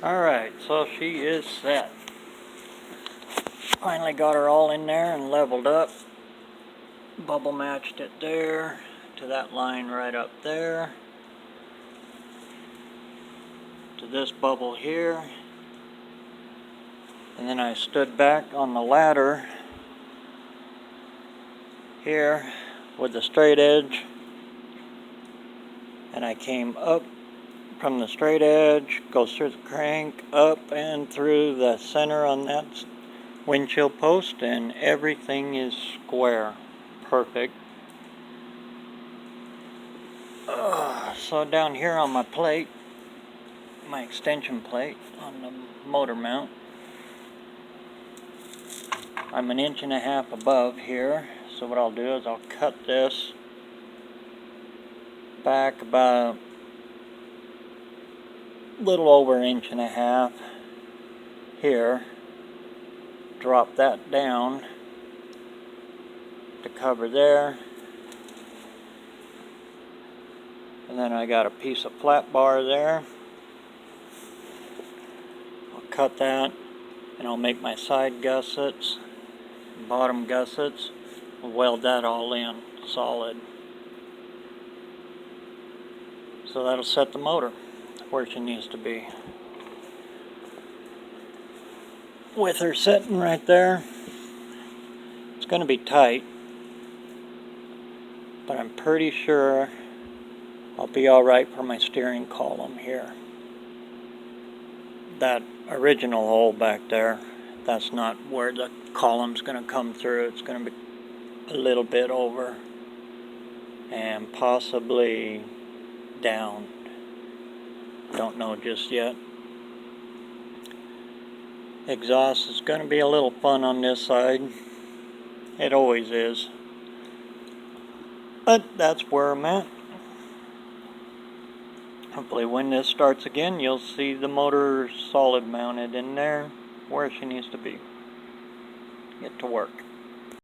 Alright, so she is set. Finally got her all in there and leveled up. Bubble matched it there to that line right up there, to this bubble here, and then I stood back on the ladder here with the straight edge, and I came up from the straight edge, goes through the crank, up and through the center on that windshield post, and everything is square. Perfect. So down here on my plate, my extension plate on the motor mount, I'm 1.5 inches above here. So what I'll do is I'll cut this back about a little over 1.5 inches here, drop that down to cover there, and then I got a piece of flat bar there. I'll cut that and I'll make my side gussets, bottom gussets, weld that all in solid. So that'll set the motor where she needs to be. With her sitting right there, it's going to be tight, but I'm pretty sure I'll be alright for my steering column here. That original hole back there, that's not where the column's going to come through. It's going to be a little bit over and possibly down. Don't know just yet. Exhaust is going to be a little fun on this side. It always is. But that's where I'm at. Hopefully when this starts again, you'll see the motor solid mounted in there where she needs to be. Get to work.